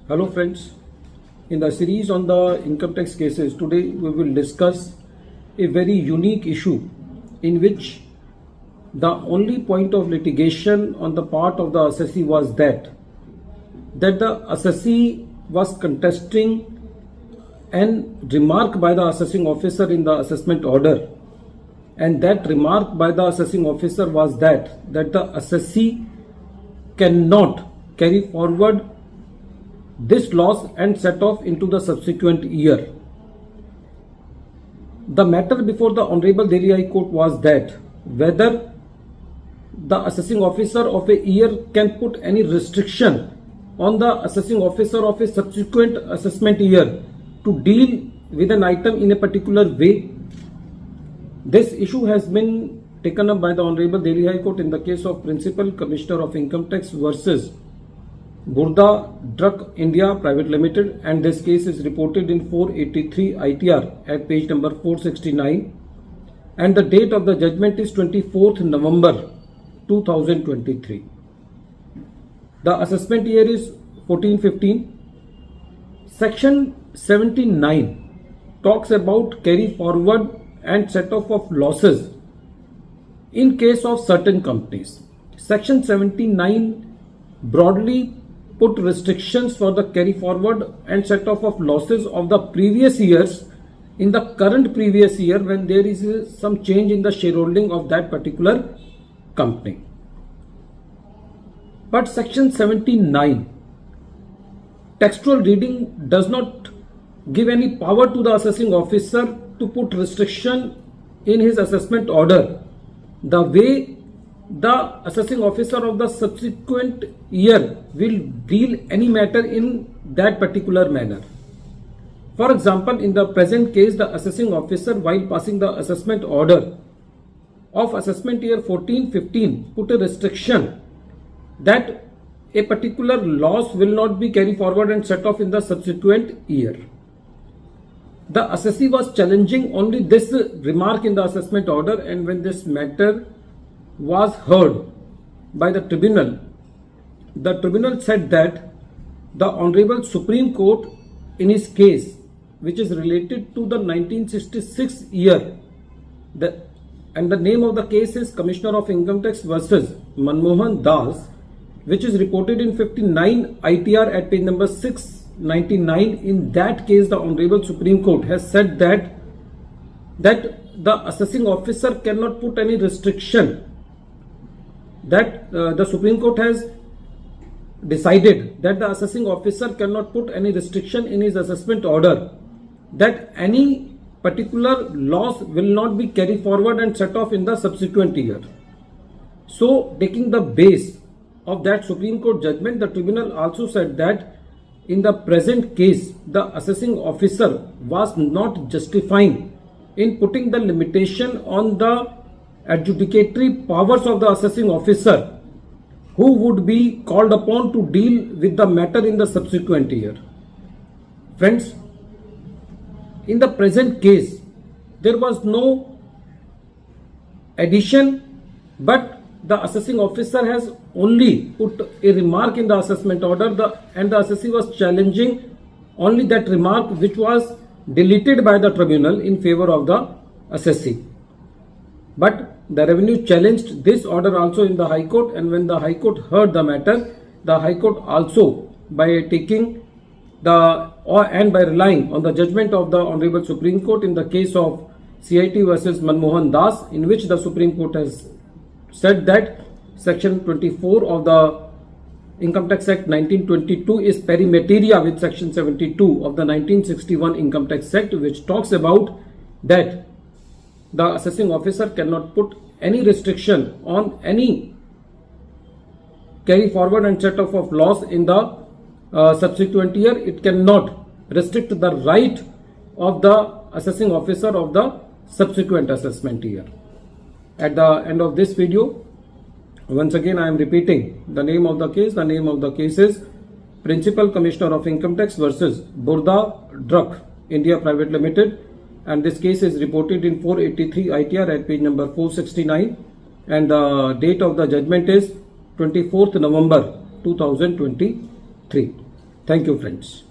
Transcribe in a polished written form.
Hello friends, in the series on the income tax cases, today we will discuss a very unique issue in which the only point of litigation on the part of the assessee was that the assessee was contesting an remark by the assessing officer in the assessment order, and that remark by the assessing officer was that the assessee cannot carry forward this loss and set off into the subsequent year. The matter before the Honorable Delhi High Court was that whether the assessing officer of a year can put any restriction on the assessing officer of a subsequent assessment year to deal with an item in a particular way. This issue has been taken up by the Honorable Delhi High Court in the case of Principal Commissioner of Income Tax versus Burda, Druck, India Private Limited, and this case is reported in 483 ITR at page number 469, and the date of the judgment is 24th November 2023. The assessment year is 14-15. Section 79 talks about carry forward and set off of losses in case of certain companies. Section 79 broadly put restrictions for the carry forward and set off of losses of the previous years in the current previous year when there is some change in the shareholding of that particular company. But section 79 textual reading does not give any power to the assessing officer to put restriction in his assessment order the way the assessing officer of the subsequent year will deal any matter in that particular manner. For example, in the present case, the assessing officer, while passing the assessment order of assessment year 14-15, put a restriction that a particular loss will not be carried forward and set off in the subsequent year. The assessee was challenging only this remark in the assessment order, and when this matter was heard by the tribunal said that the Honorable Supreme Court in his case, which is related to the 1966 year, and the name of the case is Commissioner of Income Tax versus Manmohan Das, which is reported in 59 ITR at page number 699. In that case, the Honorable Supreme Court has said that the assessing officer cannot put any restriction. The Supreme Court has decided that the assessing officer cannot put any restriction in his assessment order that any particular loss will not be carried forward and set off in the subsequent year. So, taking the base of that Supreme Court judgment, the tribunal also said that in the present case, the assessing officer was not justifying in putting the limitation on the adjudicatory powers of the assessing officer who would be called upon to deal with the matter in the subsequent year. Friends, in the present case, there was no addition, but the assessing officer has only put a remark in the assessment order and the assessee was challenging only that remark which was deleted by the tribunal in favor of the assessee. But the revenue challenged this order also in the High Court, and when the High Court heard the matter, the High Court also, by taking and by relying on the judgment of the Honorable Supreme Court in the case of CIT versus Manmohan Das, in which the Supreme Court has said that Section 24 of the Income Tax Act 1922 is pari materia with Section 72 of the 1961 Income Tax Act, which talks about that the assessing officer cannot put any restriction on any carry forward and set off of loss in the subsequent year. It cannot restrict the right of the assessing officer of the subsequent assessment year. At the end of this video, once again I am repeating the name of the case. The name of the case is Principal Commissioner of Income Tax versus Burda, Druck, India Private Limited, and this case is reported in 483 ITR at page number 469, and the date of the judgment is 24th November 2023. Thank you, friends.